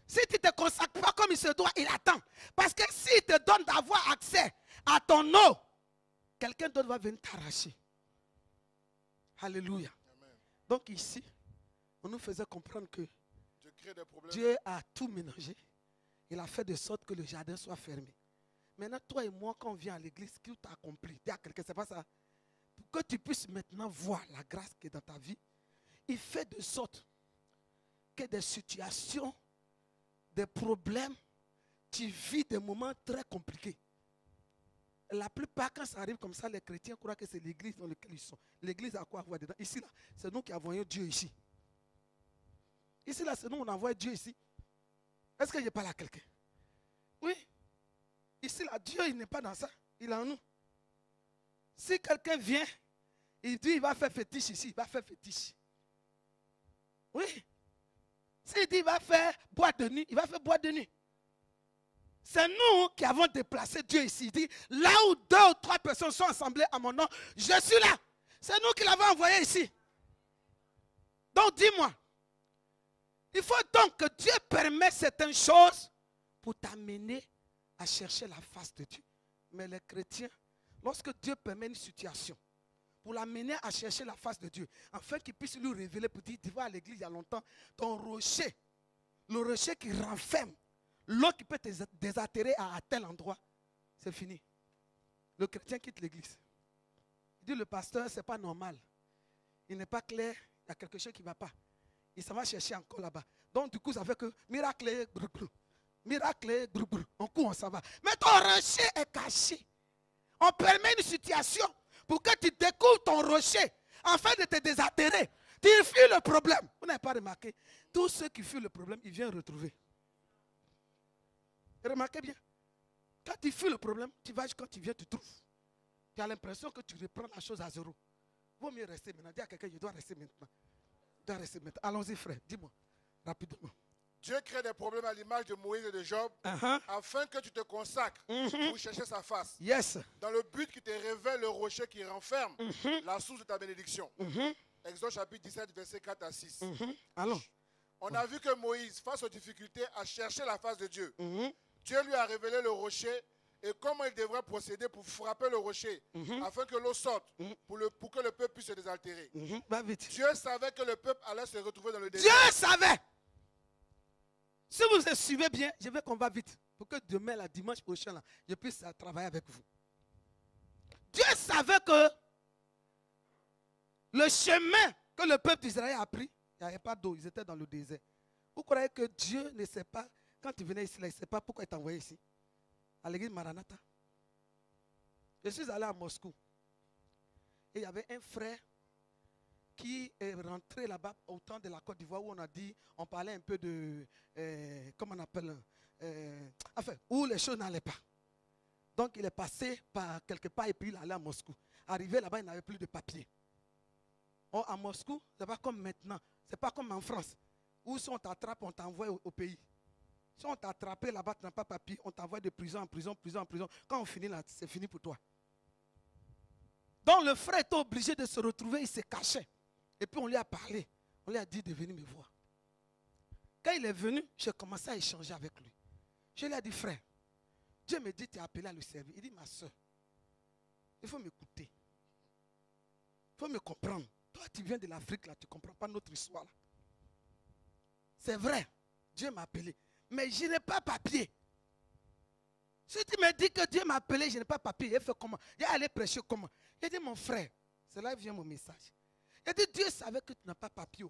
Si tu ne te consacres pas comme il se doit, il attend. Parce que s'il te donne d'avoir accès à ton eau, quelqu'un d'autre va venir t'arracher. Alléluia. Amen. Donc ici, on nous faisait comprendre que Dieu crée des problèmes. Dieu a tout mélangé. Il a fait de sorte que le jardin soit fermé. Maintenant, toi et moi, quand on vient à l'église, tout a accompli. Dis à quelqu'un, c'est pas ça. Pour que tu puisses maintenant voir la grâce qui est dans ta vie, il fait de sorte que des situations, des problèmes, tu vis des moments très compliqués. La plupart, quand ça arrive comme ça, les chrétiens croient que c'est l'église dans laquelle ils sont. L'église a quoi avoir dedans? Ici, là, c'est nous qui envoyons Dieu ici. Ici, là, c'est nous qui envoyons Dieu ici. Est-ce que je parle à quelqu'un? Oui. Ici, là, Dieu, il n'est pas dans ça. Il est en nous. Si quelqu'un vient, il dit, il va faire fétiche ici, il va faire fétiche. Oui. S'il dit, il va faire boîte de nuit, il va faire boîte de nuit. C'est nous qui avons déplacé Dieu ici. Il dit, là où 2 ou 3 personnes sont assemblées à mon nom, je suis là. C'est nous qui l'avons envoyé ici. Donc, dis-moi, il faut donc que Dieu permette certaines choses pour t'amener à chercher la face de Dieu. Mais les chrétiens, lorsque Dieu permet une situation, pour l'amener à chercher la face de Dieu, afin qu'il puisse lui révéler, pour dire, tu vas à l'église il y a longtemps, ton rocher, le rocher qui renferme, l'eau qui peut te désaltérer à tel endroit, c'est fini. Le chrétien quitte l'église. Il dit, le pasteur, ce n'est pas normal. Il n'est pas clair, il y a quelque chose qui ne va pas. Il s'en va chercher encore là-bas. Donc du coup, ça fait que miracle, miracle, on court, on s'en va. Mais ton rocher est caché. On permet une situation pour que tu découvres ton rocher afin de te désaltérer. Tu fuis le problème. Vous n'avez pas remarqué? Tous ceux qui fuient le problème, ils viennent retrouver. Remarquez bien. Quand tu fuis le problème, tu vas quand tu viens, tu trouves. Tu as l'impression que tu reprends la chose à zéro. Vaut mieux rester maintenant. Dis à quelqu'un, je dois rester maintenant. Je dois rester maintenant. Allons-y, frère. Dis-moi, rapidement. Dieu crée des problèmes à l'image de Moïse et de Job afin que tu te consacres pour chercher sa face. Yes. Dans le but qu'il te révèle le rocher qui renferme la source de ta bénédiction. Exode chapitre 17, verset 4 à 6. Allons. On a vu que Moïse, face aux difficultés, a cherché la face de Dieu. Dieu lui a révélé le rocher et comment il devrait procéder pour frapper le rocher afin que l'eau sorte pour que le peuple puisse se désaltérer. Va vite. Dieu savait que le peuple allait se retrouver dans le désert. Dieu savait. Si vous me suivez bien, je veux qu'on va vite. Pour que demain, la dimanche prochain, là, je puisse travailler avec vous. Dieu savait que le chemin que le peuple d'Israël a pris, il n'y avait pas d'eau, ils étaient dans le désert. Vous croyez que Dieu ne sait pas, quand il venait ici, là, il ne sait pas pourquoi il t'a envoyé ici, à l'église Maranatha. Je suis allé à Moscou. Et il y avait un frère qui est rentré là-bas au temps de la Côte d'Ivoire où on parlait un peu de, comment on appelle, enfin, où les choses n'allaient pas. Donc il est passé par quelque part et puis il allait à Moscou. Arrivé là-bas, il n'avait plus de papier. Or, à Moscou, ce n'est pas comme maintenant, ce n'est pas comme en France, où si on t'attrape, on t'envoie au pays. Si on t'a attrapé là-bas, tu n'as pas de papier, on t'envoie de prison en prison, prison en prison. Quand on finit là, c'est fini pour toi. Donc le frère était obligé de se retrouver, il se cachait. Et puis on lui a parlé, on lui a dit de venir me voir. Quand il est venu, j'ai commencé à échanger avec lui. Je lui ai dit, frère, Dieu me dit, tu es appelé à le servir. Il dit, ma soeur, il faut m'écouter. Il faut me comprendre. Toi, tu viens de l'Afrique, là, tu ne comprends pas notre histoire. Là. C'est vrai, Dieu m'a appelé. Mais je n'ai pas papier. Si tu me dis que Dieu m'a appelé, je n'ai pas papier, il fait comment? Il est allé prêcher comment? Il dit, mon frère, c'est là vient mon message. Il dit, Dieu savait que tu n'as pas papier.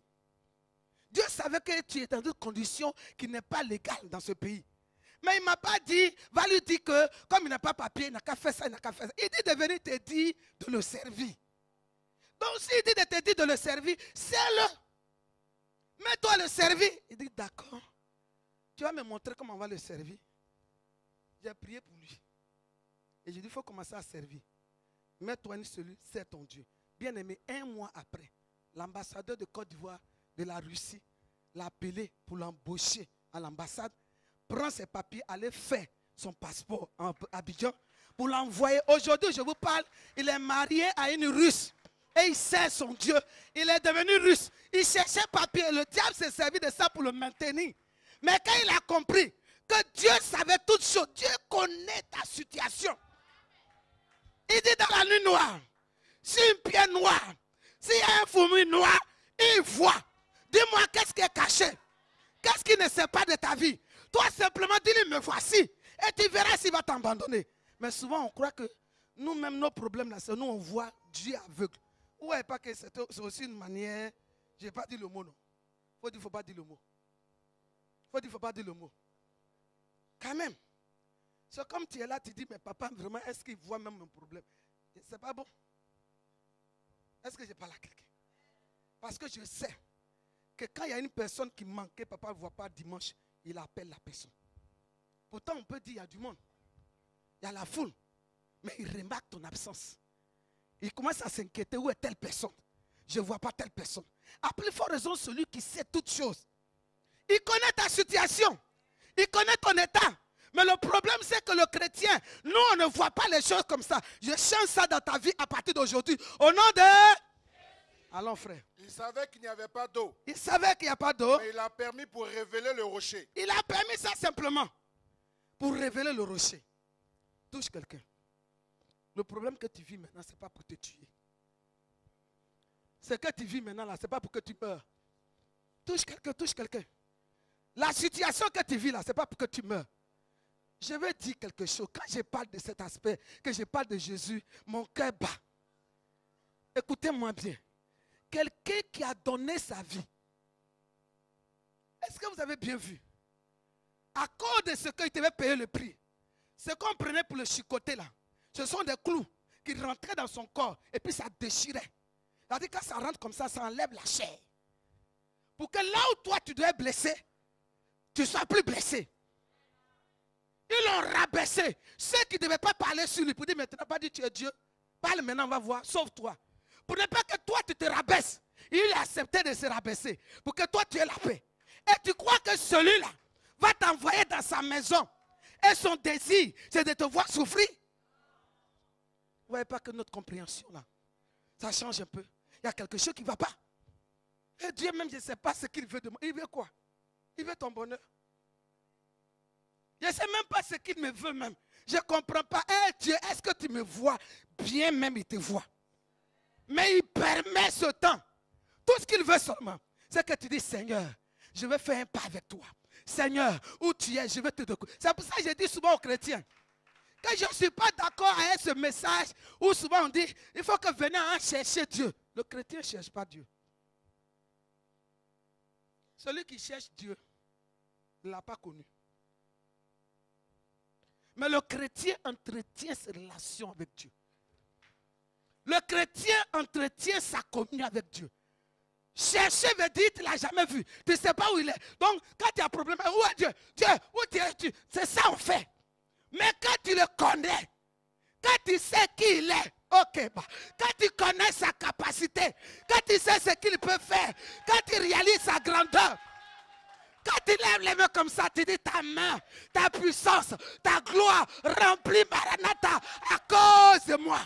Dieu savait que tu es dans une condition qui n'est pas légale dans ce pays. Mais il ne m'a pas dit, va lui dire que comme il n'a pas papier, il n'a qu'à faire ça, il n'a qu'à faire ça. Il dit de venir te dire de le servir. Donc s'il dit de te dire de le servir, c'est-le. Mets-toi à le servir. Il dit, d'accord. Tu vas me montrer comment on va le servir. J'ai prié pour lui. Et je lui ai dit, il faut commencer à servir. Mets-toi une cellule, c'est ton Dieu. Bien aimé, un mois après, l'ambassadeur de Côte d'Ivoire, de la Russie, l'a appelé pour l'embaucher à l'ambassade. Prend ses papiers, aller faire son passeport à Abidjan pour l'envoyer. Aujourd'hui, je vous parle, il est marié à une Russe. Et il sert son Dieu. Il est devenu russe. Il cherchait papier. Le diable s'est servi de ça pour le maintenir. Mais quand il a compris que Dieu savait toutes choses, Dieu connaît ta situation. Il dit dans la nuit noire, si une pierre noire, s'il y a un fourmi noir, il voit. Dis-moi qu'est-ce qui est caché. Qu'est-ce qu'il ne sait pas de ta vie. Toi simplement dis-lui, me voici. Et tu verras s'il va t'abandonner. Mais souvent on croit que nous-mêmes, nos problèmes, là, c'est nous on voit Dieu aveugle. Vous ne voyez pas que c'est aussi une manière, je n'ai pas dit le mot, non. Il faut dire, il ne faut pas dire le mot. Il faut dire, il ne faut pas dire le mot. Quand même. C'est comme tu es là, tu dis, mais papa, vraiment, est-ce qu'il voit même mon problème? C'est pas bon. Est-ce que je parle à quelqu'un? Parce que je sais que quand il y a une personne qui manque, que papa ne voit pas dimanche, il appelle la personne. Pourtant, on peut dire, il y a du monde. Il y a la foule. Mais il remarque ton absence. Il commence à s'inquiéter, où est telle personne? Je ne vois pas telle personne. À plus forte raison, celui qui sait toutes choses. Il connaît ta situation. Il connaît ton état. Mais le problème, c'est que le chrétien, nous, on ne voit pas les choses comme ça. Je change ça dans ta vie à partir d'aujourd'hui. Au nom de... Allons, frère. Il savait qu'il n'y avait pas d'eau. Il savait qu'il n'y a pas d'eau. Mais il a permis pour révéler le rocher. Il a permis ça simplement. Pour révéler le rocher. Touche quelqu'un. Le problème que tu vis maintenant, ce n'est pas pour te tuer. Ce que tu vis maintenant, là, ce n'est pas pour que tu meurs. Touche quelqu'un, touche quelqu'un. La situation que tu vis là, ce n'est pas pour que tu meurs. Je vais dire quelque chose. Quand je parle de cet aspect, que je parle de Jésus, mon cœur bat. Écoutez-moi bien. Quelqu'un qui a donné sa vie. Est-ce que vous avez bien vu? À cause de ce qu'il devait payer le prix. Ce qu'on prenait pour le chicoter là. Ce sont des clous qui rentraient dans son corps et puis ça déchirait. C'est-à-dire quand ça rentre comme ça enlève la chair. Pour que là où toi tu dois être blessé, tu ne sois plus blessé. Ils l'ont rabaissé. Ceux qui ne devaient pas parler sur lui pour dire maintenant, pas dire tu es Dieu. Parle maintenant, on va voir, sauve-toi. Pour ne pas que toi tu te rabaisses. Il a accepté de se rabaisser. Pour que toi tu aies la paix. Et tu crois que celui-là va t'envoyer dans sa maison. Et son désir, c'est de te voir souffrir. Vous ne voyez pas que notre compréhension là, ça change un peu. Il y a quelque chose qui ne va pas. Et Dieu même, je ne sais pas ce qu'il veut de moi. Il veut quoi? Il veut ton bonheur. Je ne sais même pas ce qu'il me veut même. Je ne comprends pas. Eh Dieu, est-ce que tu me vois? Bien même, il te voit. Mais il permet ce temps. Tout ce qu'il veut seulement, c'est que tu dis, Seigneur, je vais faire un pas avec toi. Seigneur, où tu es, je vais te découvrir. C'est pour ça que je dis souvent aux chrétiens, que je ne suis pas d'accord avec ce message où souvent on dit, il faut que venez en chercher Dieu. Le chrétien ne cherche pas Dieu. Celui qui cherche Dieu ne l'a pas connu. Mais le chrétien entretient ses relations avec Dieu. Le chrétien entretient sa communion avec Dieu. Chercher veut dire tu ne l'as jamais vu. Tu ne sais pas où il est. Donc, quand tu as un problème, où est Dieu? Dieu, où es-tu? C'est ça on fait. Mais quand tu le connais, quand tu sais qui il est, ok, bah, quand tu connais sa capacité, quand tu sais ce qu'il peut faire, quand tu réalises sa grandeur, quand tu lèves les mains comme ça, tu dis ta main, ta puissance, ta gloire remplit Maranatha à cause de moi.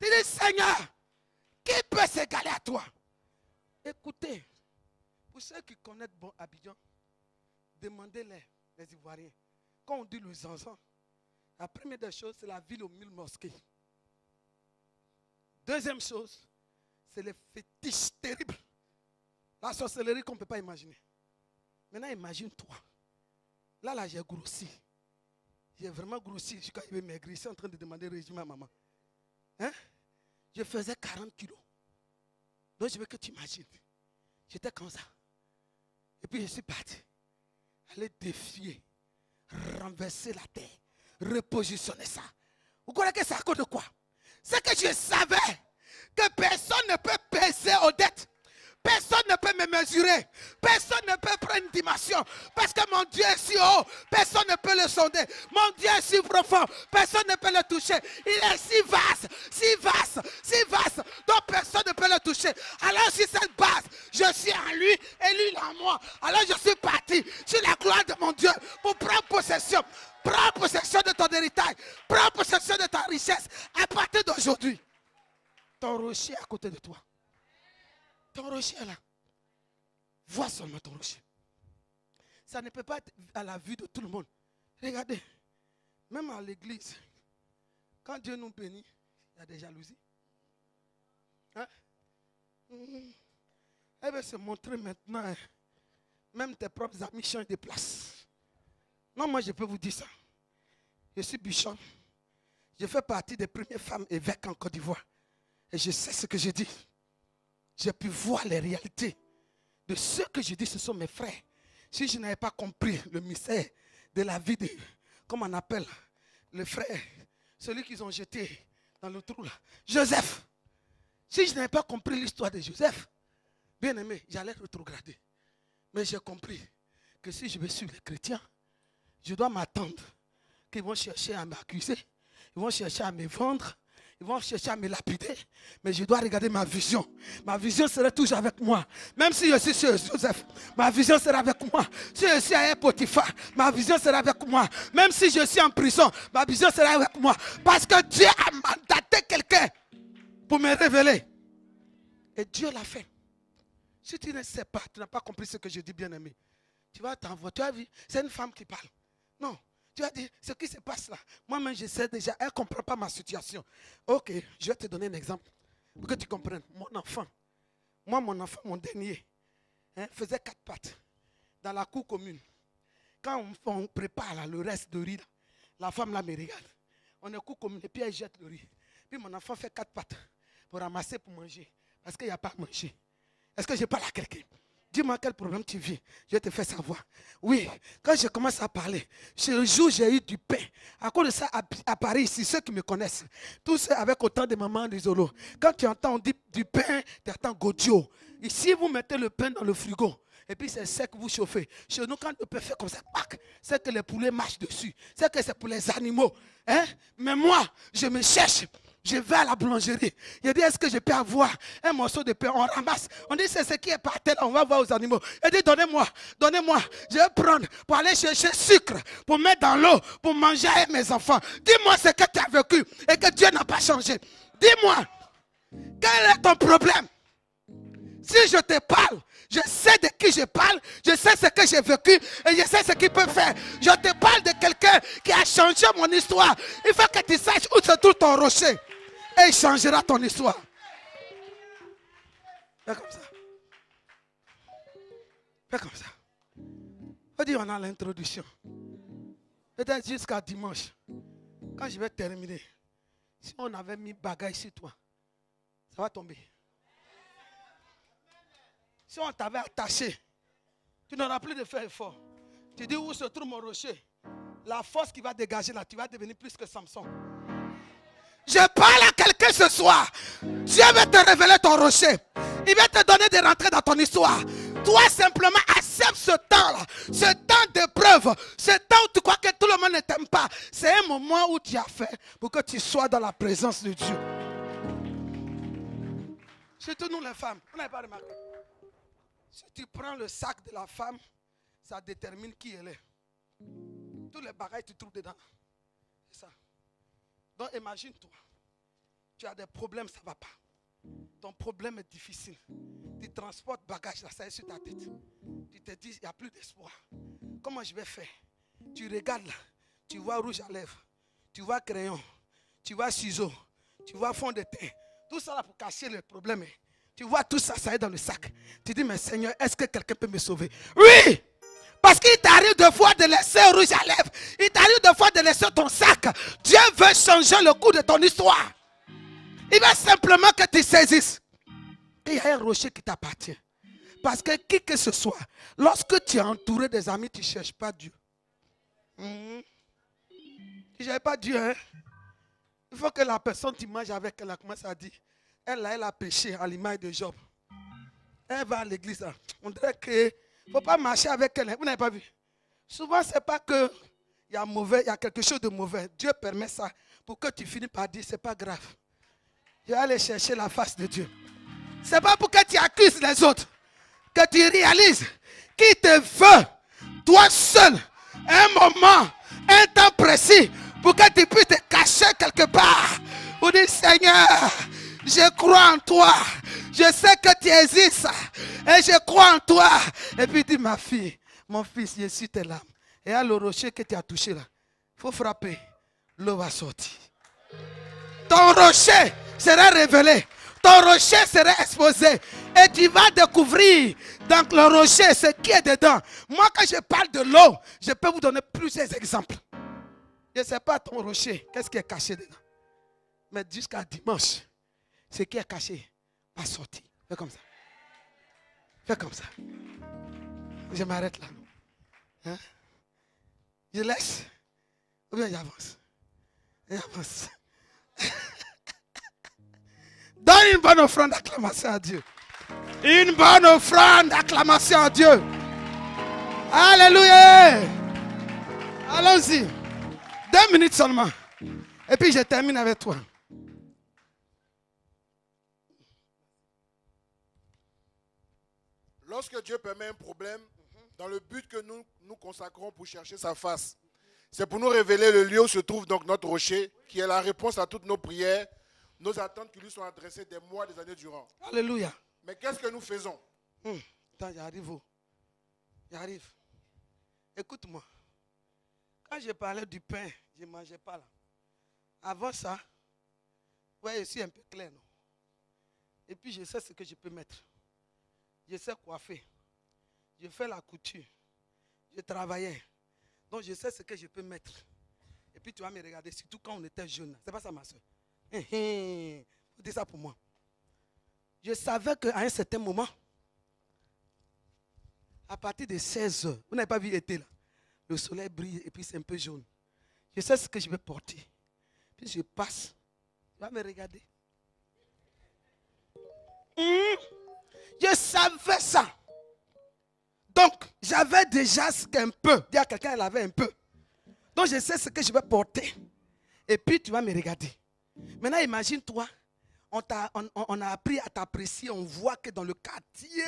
Tu dis Seigneur, qui peut s'égaler à toi? Écoutez, pour ceux qui connaissent bon Abidjan, demandez-les, les Ivoiriens. Quand on dit le Zanzan, la première des choses, c'est la ville aux 1000 mosquées. Deuxième chose, c'est les fétiches terribles. La sorcellerie qu'on ne peut pas imaginer. Maintenant, imagine-toi. Là, j'ai grossi. J'ai vraiment grossi. Quand il avait maigri, je suis en train de demander le régime à maman. Hein? Je faisais 40 kilos. Donc, je veux que tu imagines. J'étais comme ça. Et puis, je suis parti. Aller défier, renverser la terre, repositionner ça. Vous croyez que c'est à cause de quoi? C'est que je savais que personne ne peut peser aux dettes. Personne ne peut me mesurer. Personne ne peut prendre une dimension. Parce que mon Dieu est si haut. Personne ne peut le sonder. Mon Dieu est si profond. Personne ne peut le toucher. Il est si vaste, si vaste, si vaste. Donc personne ne peut le toucher. Alors sur cette base, je suis en lui et lui il est en moi. Alors je suis parti sur la gloire de mon Dieu pour prendre possession. Prends possession de ton héritage. Prends possession de ta richesse. À partir d'aujourd'hui, ton rocher est à côté de toi. Ton rocher est là. Vois seulement ton rocher. Ça ne peut pas être à la vue de tout le monde. Regardez, même à l'église, quand Dieu nous bénit, il y a des jalousies. Hein? Elle veut se montrer maintenant. Hein. Même tes propres amis changent de place. Non, moi je peux vous dire ça. Je suis bishop. Je fais partie des premières femmes évêques en Côte d'Ivoire. Et je sais ce que je dis. J'ai pu voir les réalités de ce que je dis, ce sont mes frères. Si je n'avais pas compris le mystère de la vie de, comment on appelle, le frère, celui qu'ils ont jeté dans le trou là, Joseph. Si je n'avais pas compris l'histoire de Joseph, bien aimé, j'allais rétrograder. Mais j'ai compris que si je vais suivre les chrétiens, je dois m'attendre qu'ils vont chercher à m'accuser, ils vont chercher à me vendre. Ils vont chercher à me lapider, mais je dois regarder ma vision. Ma vision sera toujours avec moi. Même si je suis sur Joseph, ma vision sera avec moi. Si je suis à Potiphar, ma vision sera avec moi. Même si je suis en prison, ma vision sera avec moi. Parce que Dieu a mandaté quelqu'un pour me révéler. Et Dieu l'a fait. Si tu ne sais pas, tu n'as pas compris ce que je dis, bien-aimé. Tu vas t'envoyer. Tu as vu, c'est une femme qui parle. Non. Tu as dit, ce qui se passe là, moi-même je sais déjà, elle ne comprend pas ma situation. Ok, je vais te donner un exemple pour que tu comprennes. Mon enfant, mon dernier, faisait 4 pattes dans la cour commune. Quand on prépare là, le reste de riz, la femme là me regarde. On est cour commune et puis elle jette le riz. Puis mon enfant fait 4 pattes pour ramasser pour manger parce qu'il n'y a pas à manger. Est-ce que je parle à quelqu'un? Dis-moi quel problème tu vis. Je te fais savoir. Oui, quand je commence à parler, ce jour j'ai eu du pain. À cause de ça, à Paris, ici, ceux qui me connaissent, tous ceux avec autant de mamans d'Isolo, quand tu entends on dit du pain, tu entends Godio. Ici, vous mettez le pain dans le frigo. Et puis c'est sec, vous chauffez. Chez nous, quand on peut faire comme ça, c'est que les poulets marchent dessus. C'est que c'est pour les animaux. Hein? Mais moi, je me cherche. Je vais à la boulangerie. Je dis, est-ce que je peux avoir un morceau de pain? On ramasse. On dit, c'est ce qui est par terre. On va voir aux animaux. Je dis, donnez-moi. Donnez-moi. Je vais prendre pour aller chercher sucre, pour mettre dans l'eau, pour manger avec mes enfants. Dis-moi ce que tu as vécu et que Dieu n'a pas changé. Dis-moi, quel est ton problème? Si je te parle, je sais de qui je parle, je sais ce que j'ai vécu et je sais ce qu'il peut faire. Je te parle de quelqu'un qui a changé mon histoire. Il faut que tu saches où se trouve ton rocher. Et il changera ton histoire. Fais comme ça. Fais comme ça. On dit on a l'introduction. Peut-être jusqu'à dimanche. Quand je vais terminer, si on avait mis bagage sur toi, ça va tomber. Si on t'avait attaché, tu n'auras plus de faire effort. Tu dis où se trouve mon rocher? La force qui va dégager là, tu vas devenir plus que Samson. Je parle à quelqu'un ce soir. Dieu va te révéler ton rocher. Il va te donner des rentrées dans ton histoire. Toi simplement accepte ce temps-là. Ce temps d'épreuve. Ce temps où tu crois que tout le monde ne t'aime pas. C'est un moment où tu as fait pour que tu sois dans la présence de Dieu. Surtout nous les femmes. Vous n'avez pas remarqué? Si tu prends le sac de la femme, ça détermine qui elle est. Tous les bagages que tu trouves dedans. C'est ça. Donc imagine-toi. Tu as des problèmes, ça ne va pas. Ton problème est difficile. Tu transportes bagage là, ça est sur ta tête. Tu te dis, il n'y a plus d'espoir. Comment je vais faire? Tu regardes là. Tu vois rouge à lèvres. Tu vois crayon. Tu vois ciseaux. Tu vois fond de teint. Tout ça là pour cacher le problème. Tu vois tout ça, ça est dans le sac. Tu dis, mais Seigneur, est-ce que quelqu'un peut me sauver? Oui! Parce qu'il t'arrive de fois de laisser rouge à lèvres. Il t'arrive de fois de laisser ton sac. Dieu veut changer le cours de ton histoire. Il veut simplement que tu saisisses. Il y a un rocher qui t'appartient. Parce que qui que ce soit, lorsque tu es entouré des amis, tu ne cherches pas Dieu. Tu ne cherches pas Dieu. Hein? Il faut que la personne tu manges avec elle commence à dire, elle a péché à l'image de Job. Elle va à l'église. Là. On dirait que il ne faut pas marcher avec elle. Vous n'avez pas vu? Souvent, ce n'est pas qu'il y a quelque chose de mauvais. Dieu permet ça pour que tu finisses par dire, ce n'est pas grave. Je vais aller chercher la face de Dieu. Ce n'est pas pour que tu accuses les autres. Que tu réalises qu'il te veut, toi seul, un moment, un temps précis, pour que tu puisses te cacher quelque part. Pour dire, Seigneur, je crois en toi. Je sais que tu existes. Et je crois en toi. Et puis dis, ma fille, mon fils, je suis tes larmes. Et à le rocher que tu as touché là, il faut frapper. L'eau va sortir. Ton rocher sera révélé. Ton rocher sera exposé. Et tu vas découvrir dans le rocher ce qui est dedans. Moi, quand je parle de l'eau, je peux vous donner plusieurs exemples. Je ne sais pas ton rocher, qu'est-ce qui est caché dedans. Mais jusqu'à dimanche, ce qui est caché va sortir. Fais comme ça. Fais comme ça. Je m'arrête là. Hein? Je laisse. Ou bien j'avance. J'avance. Donne une bonne offrande d'acclamation à Dieu. Une bonne offrande d'acclamation à Dieu. Alléluia. Allons-y. 2 minutes seulement. Et puis je termine avec toi. Lorsque Dieu permet un problème, dans le but que nous nous consacrons pour chercher sa face, c'est pour nous révéler le lieu où se trouve donc notre rocher, qui est la réponse à toutes nos prières, nos attentes qui lui sont adressées des mois, des années durant. Alléluia. Mais qu'est-ce que nous faisons? Attends, j'arrive. J'arrive. Écoute-moi. Quand je parlais du pain, je ne mangeais pas là. Avant ça, ouais, je suis un peu clair, non? Et puis je sais ce que je peux mettre. Je sais coiffer. Je fais la couture. Je travaillais. Donc je sais ce que je peux mettre. Et puis tu vas me regarder, surtout quand on était jeune. C'est pas ça ma soeur. Faut dire ça pour moi. Je savais qu'à un certain moment, à partir de 16 heures, vous n'avez pas vu l'été là. Le soleil brille et puis c'est un peu jaune. Je sais ce que je vais porter. Puis je passe. Tu vas me regarder. Je savais ça. Donc, j'avais déjà un peu. Dire à quelqu'un, elle avait un peu. Donc, je sais ce que je vais porter. Et puis, tu vas me regarder. Maintenant, imagine-toi. On a appris à t'apprécier. On voit que dans le quartier.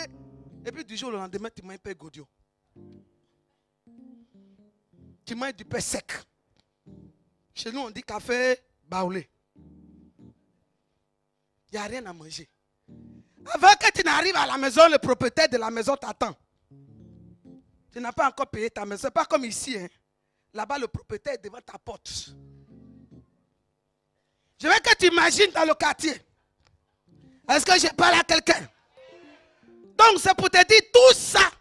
Et puis, du jour au lendemain, tu manges un peu godio. Tu manges du pain sec. Chez nous, on dit café baoulé. Il n'y a rien à manger. Avant que tu n'arrives à la maison, le propriétaire de la maison t'attend. Tu n'as pas encore payé ta maison. Ce n'est pas comme ici. Hein. Là-bas, le propriétaire est devant ta porte. Je veux que tu imagines dans le quartier. Est-ce que je parle à quelqu'un? Donc, c'est pour te dire tout ça.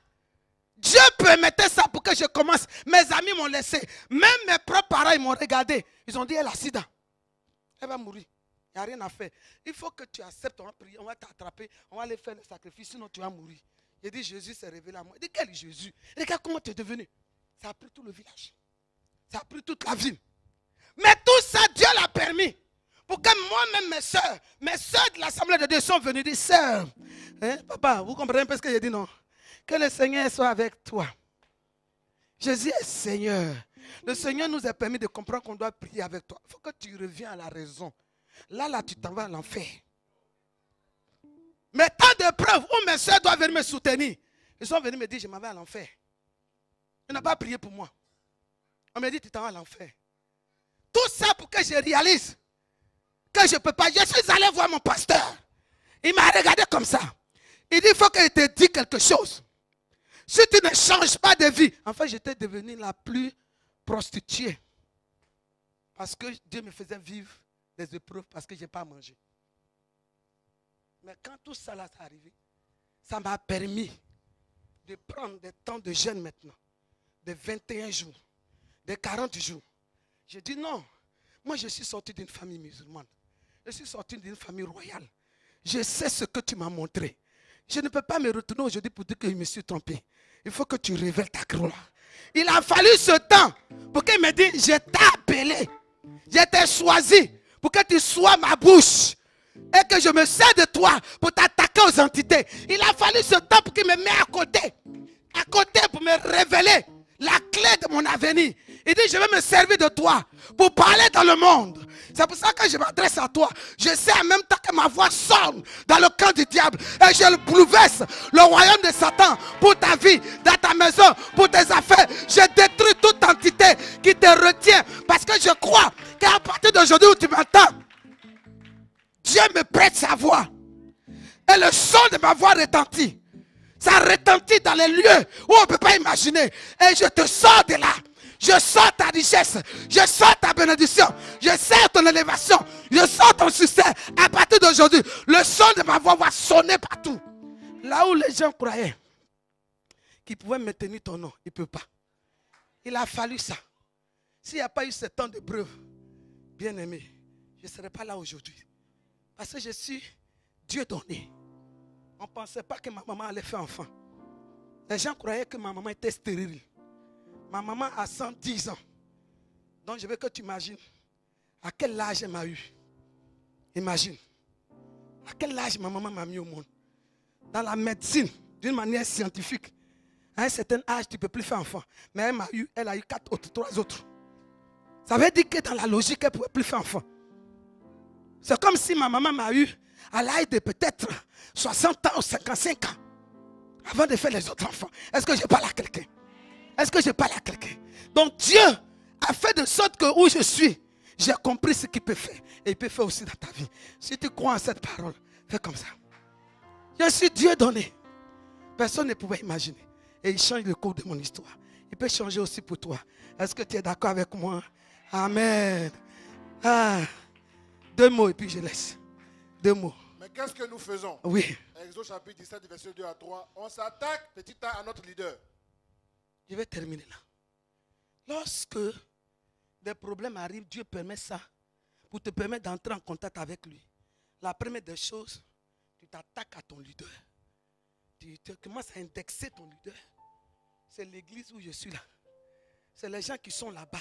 Dieu permet permettait ça pour que je commence. Mes amis m'ont laissé. Même mes propres parents, ils m'ont regardé. Ils ont dit, elle a sida. Elle va mourir. Il n'y a rien à faire. Il faut que tu acceptes, on va prier, on va t'attraper, on va aller faire le sacrifice, sinon tu vas mourir. J'ai dit, Jésus s'est révélé à moi. Il dit, quel Jésus? Regarde comment tu es devenu. Ça a pris tout le village. Ça a pris toute la ville. Mais tout ça, Dieu l'a permis. Pour que moi-même, mes soeurs de l'Assemblée de Dieu sont venues dire, sœur, hein, papa, vous comprenez un peu ce que j'ai dit, non? Que le Seigneur soit avec toi. Jésus est Seigneur. Le Seigneur nous a permis de comprendre qu'on doit prier avec toi. Il faut que tu reviens à la raison. Là, tu t'en vas à l'enfer. Mais tant de preuves où mes soeurs doivent venir me soutenir. Ils sont venus me dire, je m'en vais à l'enfer. Ils n'ont pas prié pour moi. On m'a dit, tu t'en vas à l'enfer. Tout ça pour que je réalise que je ne peux pas. Je suis allé voir mon pasteur. Il m'a regardé comme ça. Il dit, il faut que je te dise quelque chose. Si tu ne changes pas de vie. Enfin, j'étais devenue la plus prostituée. Parce que Dieu me faisait vivre des épreuves parce que je n'ai pas mangé. Mais quand tout ça là est arrivé, ça m'a permis de prendre des temps de jeûne maintenant. De 21 jours. De 40 jours. J'ai dit non. Moi, je suis sorti d'une famille musulmane. Je suis sorti d'une famille royale. Je sais ce que tu m'as montré. Je ne peux pas me retourner aujourd'hui pour dire que je me suis trompé. Il faut que tu révèles ta gloire. Il a fallu ce temps pour qu'il me dise, je t'ai appelé. Je t'ai choisi pour que tu sois ma bouche. Et que je me sers de toi pour t'attaquer aux entités. Il a fallu ce temps pour qu'il me mette à côté. À côté pour me révéler la clé de mon avenir. Il dit, je vais me servir de toi pour parler dans le monde. C'est pour ça que je m'adresse à toi. Je sais en même temps que ma voix sonne dans le camp du diable. Et je le bouleverse le royaume de Satan pour ta vie, dans ta maison, pour tes affaires. Je détruis toute entité qui te retient. Parce que je crois qu'à partir d'aujourd'hui où tu m'entends, Dieu me prête sa voix. Et le son de ma voix retentit. Ça retentit dans les lieux où on ne peut pas imaginer. Et je te sors de là. Je sors ta richesse. Je sors ta bénédiction. Je sors ton élévation. Je sors ton succès. À partir d'aujourd'hui, le son de ma voix va sonner partout. Là où les gens croyaient qu'ils pouvaient maintenir ton nom, ils ne peuvent pas. Il a fallu ça. S'il n'y a pas eu ce temps de preuve, bien aimé, je ne serais pas là aujourd'hui. Parce que je suis Dieu donné. On ne pensait pas que ma maman allait faire enfant. Les gens croyaient que ma maman était stérile. Ma maman a 110 ans. Donc je veux que tu imagines à quel âge elle m'a eu. Imagine. À quel âge ma maman m'a mis au monde. Dans la médecine, d'une manière scientifique. À un certain âge, tu ne peux plus faire enfant. Mais elle a eu 3 autres. Ça veut dire que dans la logique, elle ne pouvait plus faire enfant. C'est comme si ma maman m'a eu à l'âge de peut-être 60 ans ou 55 ans. Avant de faire les autres enfants. Est-ce que je parle à quelqu'un? Est-ce que je parle à quelqu'un? Donc Dieu a fait de sorte que où je suis, j'ai compris ce qu'il peut faire. Et il peut faire aussi dans ta vie. Si tu crois en cette parole, fais comme ça. Je suis Dieu donné. Personne ne pouvait imaginer. Et il change le cours de mon histoire. Il peut changer aussi pour toi. Est-ce que tu es d'accord avec moi? Amen. Ah. 2 mots et puis je laisse. 2 mots. Mais qu'est-ce que nous faisons? Oui. Exode chapitre 17, verset 2 à 3. On s'attaque petit à notre leader. Je vais terminer là. Lorsque des problèmes arrivent, Dieu permet ça pour te permettre d'entrer en contact avec lui. La première des choses, tu t'attaques à ton leader. Tu commences à indexer ton leader. C'est l'église où je suis là. C'est les gens qui sont là-bas.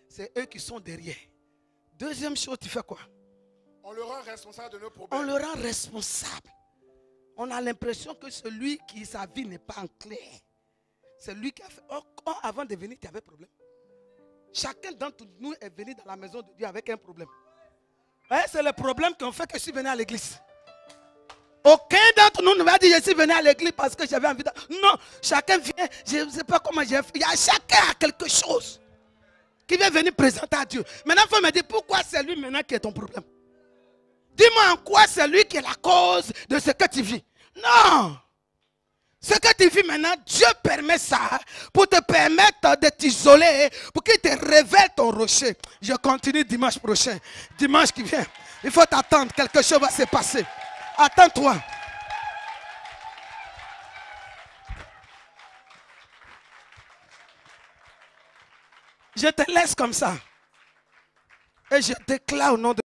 C'est eux qui sont derrière. Deuxième chose, tu fais quoi? On le rend responsable de nos problèmes. On le rend responsable. On a l'impression que celui qui sa vie n'est pas en clair. C'est lui qui a fait. Oh, avant de venir, tu avais problème. Chacun d'entre nous est venu dans la maison de Dieu avec un problème. C'est le problème qu'on fait que je suis venu à l'église. Aucun d'entre nous ne va dire je suis venu à l'église parce que j'avais envie de... Non, chacun vient, je ne sais pas comment j'ai fait. Chacun a quelque chose qui vient venir présenter à Dieu. Maintenant, il faut me dire pourquoi c'est lui maintenant qui est ton problème. Dis-moi en quoi c'est lui qui est la cause de ce que tu vis. Non. Ce que tu vis maintenant, Dieu permet ça pour te permettre de t'isoler, pour qu'il te révèle ton rocher. Je continue dimanche prochain. Dimanche qui vient. Il faut t'attendre. Quelque chose va se passer. Attends-toi. Je te laisse comme ça. Et je déclare au nom de